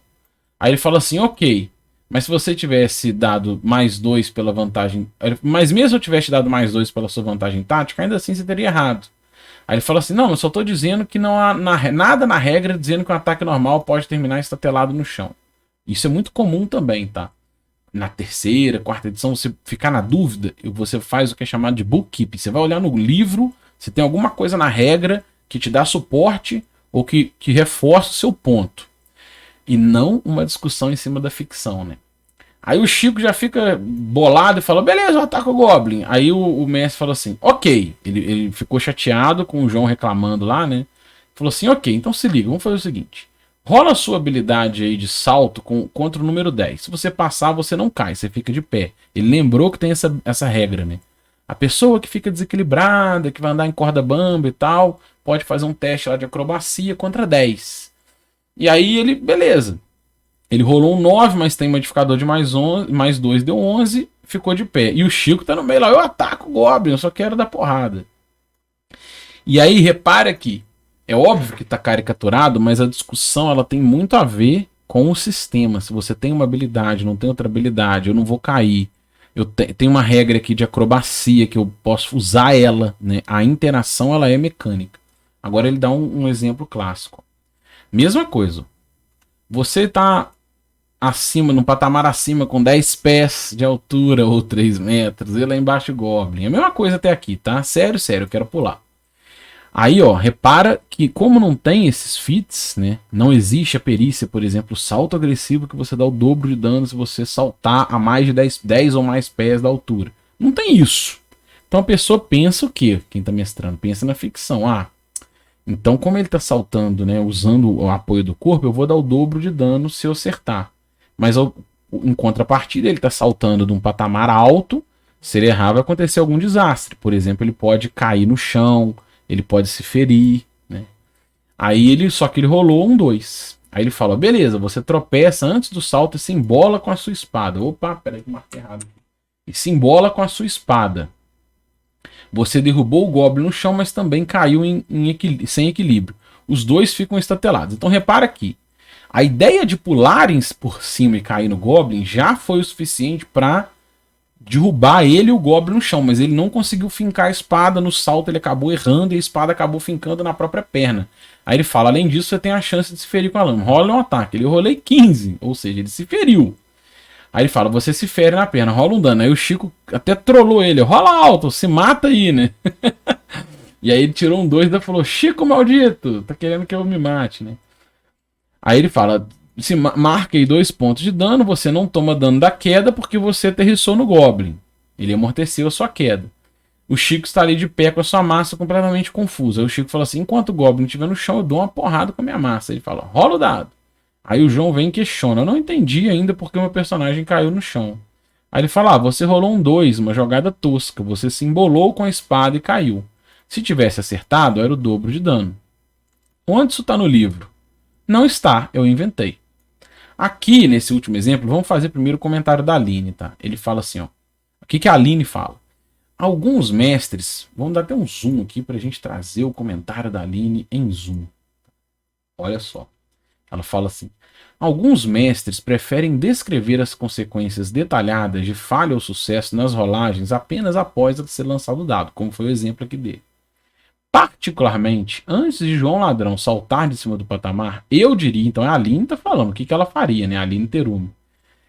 A: Aí ele fala assim: ok, mas se você tivesse dado mais 2 pela vantagem... Mas mesmo se eu tivesse dado mais 2 pela sua vantagem tática, ainda assim você teria errado. Aí ele fala assim: não, eu só tô dizendo que não há nada na regra dizendo que um ataque normal pode terminar estatelado no chão. Isso é muito comum também, tá? Na terceira, quarta edição, você ficar na dúvida, você faz o que é chamado de bookkeeping. Você vai olhar no livro, se tem alguma coisa na regra que te dá suporte ou que reforça o seu ponto. E não uma discussão em cima da ficção, né? Aí o Chico já fica bolado e fala: beleza, eu ataco o Goblin. Aí o mestre fala assim: ok. Ele ficou chateado com o João reclamando lá, né? Falou assim: ok, então se liga, vamos fazer o seguinte. Rola a sua habilidade aí de salto contra o número 10. Se você passar, você não cai, você fica de pé. Ele lembrou que tem essa regra, né? A pessoa que fica desequilibrada, que vai andar em corda bamba e tal, pode fazer um teste lá de acrobacia contra 10. E aí ele, beleza. Ele rolou um 9, mas tem modificador de mais 2, deu 11, ficou de pé. E o Chico tá no meio lá: eu ataco o Goblin, eu só quero dar porrada. E aí, repara que é óbvio que está caricaturado, mas a discussão ela tem muito a ver com o sistema. Se você tem uma habilidade, não tem outra habilidade, eu não vou cair. Eu tenho uma regra aqui de acrobacia que eu posso usar ela, né? A interação ela é mecânica. Agora ele dá um exemplo clássico. Mesma coisa. Você está acima, num patamar acima, com 10 pés de altura ou 3 metros, e lá embaixo Goblin. É a mesma coisa até aqui, tá? Sério, eu quero pular. Aí, ó, repara que como não tem esses feats, né? Não existe a perícia, por exemplo, salto agressivo que você dá o dobro de dano se você saltar a mais de 10 ou mais pés da altura. Não tem isso. Então a pessoa pensa o quê? Quem tá mestrando pensa na ficção. Ah, então como ele tá saltando, né, usando o apoio do corpo, eu vou dar o dobro de dano se eu acertar. Mas em contrapartida, ele tá saltando de um patamar alto, se ele errar vai acontecer algum desastre. Por exemplo, ele pode cair no chão, ele pode se ferir, né? Aí só que ele rolou um 2. Aí ele fala: beleza, você tropeça antes do salto e se embola com a sua espada. Opa, peraí que eu marquei errado. E se embola com a sua espada. Você derrubou o Goblin no chão, mas também caiu sem equilíbrio. Os dois ficam estatelados. Então repara aqui. A ideia de pularem por cima e cair no Goblin já foi o suficiente para derrubar ele e o Goblin no chão, mas ele não conseguiu fincar a espada no salto, ele acabou errando e a espada acabou fincando na própria perna. Aí ele fala, além disso, você tem a chance de se ferir com a lâmina. Rola um ataque. Ele rolei 15, ou seja, ele se feriu. Aí ele fala, você se fere na perna, rola um dano. Aí o Chico até trollou ele, rola alto, se mata aí, né? E aí ele tirou um 2 e falou, Chico maldito, tá querendo que eu me mate, né? Aí ele fala, se marca aí 2 pontos de dano, você não toma dano da queda porque você aterrissou no Goblin. Ele amorteceu a sua queda. O Chico está ali de pé com a sua massa completamente confusa. Aí o Chico fala assim, enquanto o Goblin estiver no chão, eu dou uma porrada com a minha massa. Ele fala, rola o dado. Aí o João vem e questiona, eu não entendi ainda porque o meu personagem caiu no chão. Aí ele fala, você rolou um 2, uma jogada tosca, você se embolou com a espada e caiu. Se tivesse acertado, era o dobro de dano. Onde isso está no livro? Não está, eu inventei. Aqui, nesse último exemplo, vamos fazer primeiro o comentário da Aline, tá? Ele fala assim, ó. O que a Aline fala? Alguns mestres, vamos dar até um zoom aqui para a gente trazer o comentário da Aline em zoom. Olha só. Ela fala assim, alguns mestres preferem descrever as consequências detalhadas de falha ou sucesso nas rolagens apenas após ser lançado o dado, como foi o exemplo aqui dele. Particularmente, antes de João Ladrão saltar de cima do patamar, eu diria, então a Aline tá falando, o que ela faria, né? A Aline Terumi.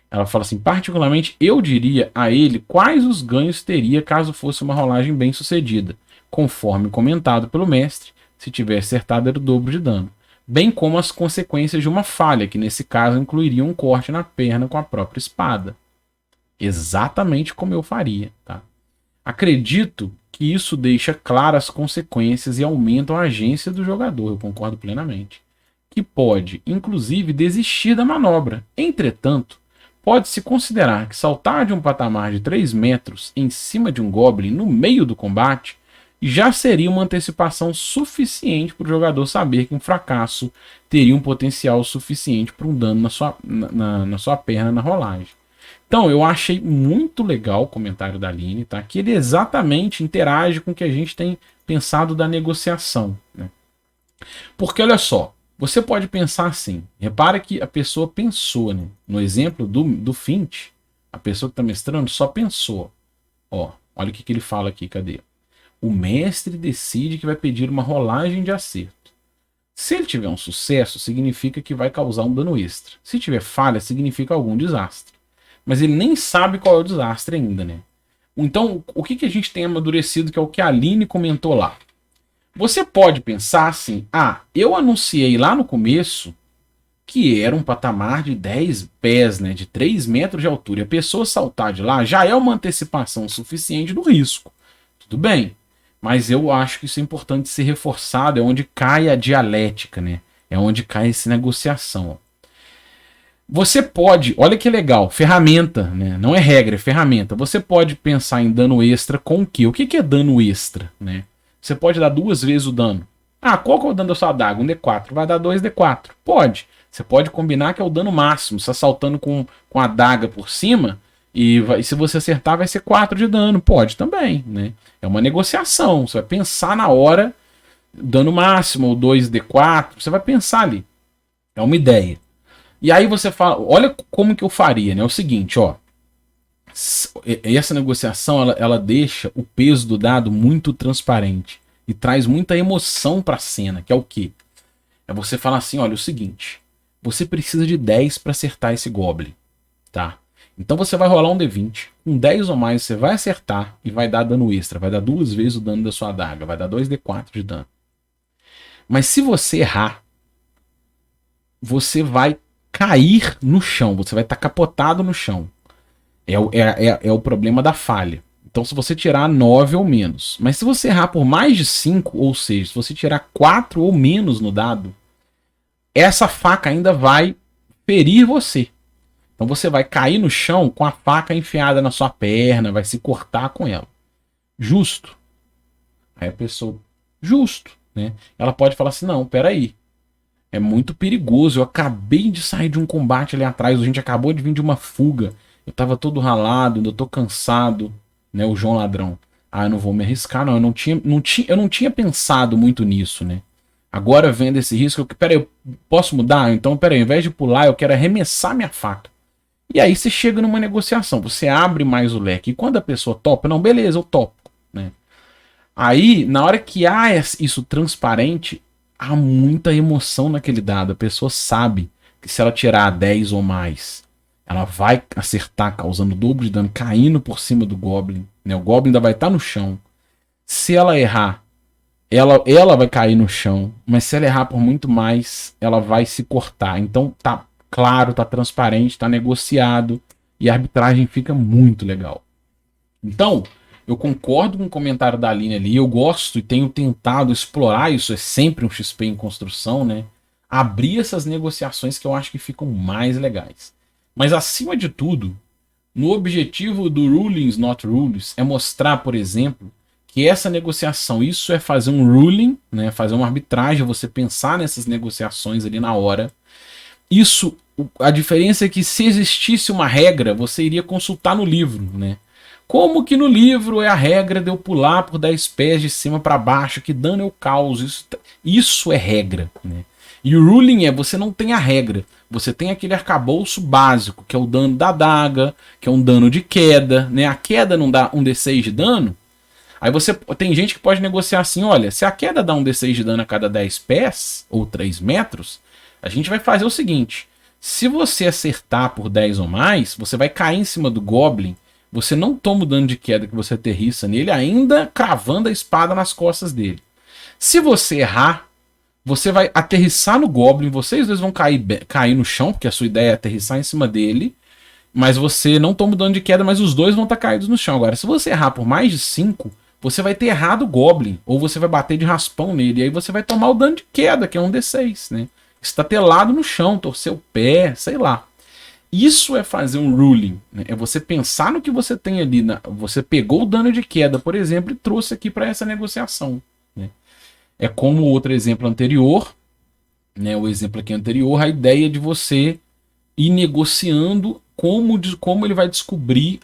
A: Ela fala assim, particularmente, eu diria a ele quais os ganhos teria caso fosse uma rolagem bem sucedida, conforme comentado pelo mestre, se tivesse acertado era o dobro de dano, bem como as consequências de uma falha, que nesse caso incluiria um corte na perna com a própria espada. Exatamente como eu faria, tá? Acredito que isso deixa claras as consequências e aumenta a agência do jogador, eu concordo plenamente, que pode, inclusive, desistir da manobra. Entretanto, pode-se considerar que saltar de um patamar de 3 metros em cima de um Goblin no meio do combate já seria uma antecipação suficiente para o jogador saber que um fracasso teria um potencial suficiente para um dano na sua perna na rolagem. Então, eu achei muito legal o comentário da Aline, tá? Que ele exatamente interage com o que a gente tem pensado da negociação, né? Porque, olha só, você pode pensar assim, repara que a pessoa pensou, né? No exemplo do Fint, a pessoa que está mestrando só pensou. Ó, olha o que ele fala aqui, cadê? O mestre decide que vai pedir uma rolagem de acerto. Se ele tiver um sucesso, significa que vai causar um dano extra. Se tiver falha, significa algum desastre. Mas ele nem sabe qual é o desastre ainda, né? Então, o que a gente tem amadurecido, que é o que a Aline comentou lá. Você pode pensar assim, eu anunciei lá no começo que era um patamar de 10 pés, né, de 3 metros de altura, e a pessoa saltar de lá já é uma antecipação suficiente do risco. Tudo bem, mas eu acho que isso é importante ser reforçado, é onde cai a dialética, né? É onde cai essa negociação. Você pode, olha que legal, ferramenta, né? Não é regra, é ferramenta. Você pode pensar em dano extra com o quê? O que é dano extra, né? Você pode dar 2 vezes o dano. Qual que é o dano da sua adaga? Um D4. Vai dar 2 D4. Pode. Você pode combinar que é o dano máximo. Você está saltando com a adaga por cima e se você acertar vai ser 4 de dano. Pode também, né? É uma negociação. Você vai pensar na hora, dano máximo ou 2 D4. Você vai pensar ali. É uma ideia. E aí você fala, olha como que eu faria, né? É o seguinte, ó. Essa negociação, ela deixa o peso do dado muito transparente e traz muita emoção pra cena, que é o quê? É você falar assim, olha, é o seguinte, você precisa de 10 para acertar esse Goblin, tá? Então você vai rolar um D20, com 10 ou mais você vai acertar e vai dar dano extra, vai dar 2 vezes o dano da sua adaga, vai dar 2 D4 de dano. Mas se você errar, você vai cair no chão, você vai estar capotado no chão. É o problema da falha. Então, se você tirar 9 ou menos, mas se você errar por mais de 5, ou seja, se você tirar 4 ou menos no dado, essa faca ainda vai ferir você. Então, você vai cair no chão com a faca enfiada na sua perna, vai se cortar com ela. Justo. Aí a pessoa, justo, né? Ela pode falar assim, não, peraí. É muito perigoso. Eu acabei de sair de um combate ali atrás. A gente acabou de vir de uma fuga. Eu tava todo ralado, ainda tô cansado. Né, o João Ladrão. Eu não vou me arriscar, não. Eu não tinha pensado muito nisso, né? Agora vendo esse risco, peraí, eu posso mudar? Então, peraí, ao invés de pular, eu quero arremessar minha faca. E aí você chega numa negociação, você abre mais o leque. E quando a pessoa topa, não, beleza, eu topo, né? Aí, na hora que há isso transparente, há muita emoção naquele dado. A pessoa sabe que se ela tirar 10 ou mais, ela vai acertar, causando o dobro de dano, caindo por cima do Goblin, né? O Goblin ainda vai estar no chão. Se ela errar, ela vai cair no chão, mas se ela errar por muito mais, ela vai se cortar. Então tá claro, tá transparente, tá negociado e a arbitragem fica muito legal. Então, eu concordo com o comentário da Aline ali, eu gosto e tenho tentado explorar isso, é sempre um XP em construção, né? Abrir essas negociações que eu acho que ficam mais legais. Mas acima de tudo, no objetivo do Rulings Not Rules é mostrar, por exemplo, que essa negociação, isso é fazer um ruling, né, fazer uma arbitragem, você pensar nessas negociações ali na hora. Isso, a diferença é que se existisse uma regra, você iria consultar no livro, né? Como que no livro é a regra de eu pular por 10 pés de cima para baixo, que dano eu causo? Isso é regra, né? E o ruling é, você não tem a regra, você tem aquele arcabouço básico, que é o dano da adaga, que é um dano de queda, né? A queda não dá um D6 de dano. Aí você tem gente que pode negociar assim, olha, se a queda dá um D6 de dano a cada 10 pés, ou 3 metros, a gente vai fazer o seguinte, se você acertar por 10 ou mais, você vai cair em cima do Goblin, você não toma o dano de queda que você aterrissa nele, ainda cravando a espada nas costas dele. Se você errar, você vai aterrissar no Goblin, vocês dois vão cair no chão, porque a sua ideia é aterrissar em cima dele, mas você não toma o dano de queda, mas os dois vão estar caídos no chão. Agora, se você errar por mais de 5, você vai ter errado o Goblin, ou você vai bater de raspão nele, e aí você vai tomar o dano de queda, que é um D6, né? Estatelado no chão, torcer o pé, sei lá. Isso é fazer um ruling, né? É você pensar no que você tem ali. Você pegou o dano de queda, por exemplo, e trouxe aqui para essa negociação, né? É como o outro exemplo anterior, né? O exemplo aqui anterior, a ideia de você ir negociando como ele vai descobrir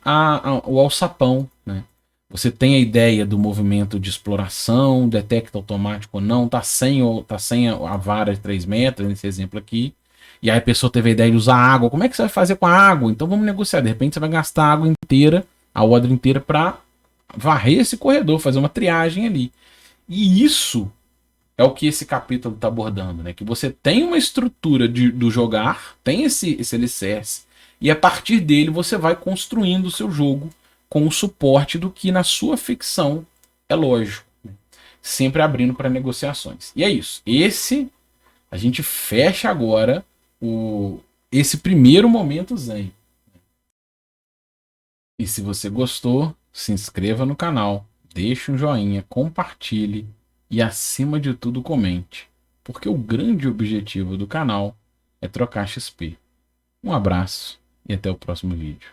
A: o alçapão, né? Você tem a ideia do movimento de exploração, detecta automático ou não, tá sem a vara de 3 metros, nesse exemplo aqui. E aí a pessoa teve a ideia de usar água. Como é que você vai fazer com a água? Então vamos negociar. De repente você vai gastar a água inteira, a ordem inteira, para varrer esse corredor, fazer uma triagem ali. E isso é o que esse capítulo está abordando, né? Que você tem uma estrutura do jogar, tem esse alicerce, e a partir dele você vai construindo o seu jogo com o suporte do que na sua ficção é lógico, né? Sempre abrindo para negociações. E é isso. A gente fecha agora esse primeiro momento zen. E se você gostou, se inscreva no canal, deixe um joinha, compartilhe e, acima de tudo, comente, porque o grande objetivo do canal é trocar XP. Um abraço e até o próximo vídeo.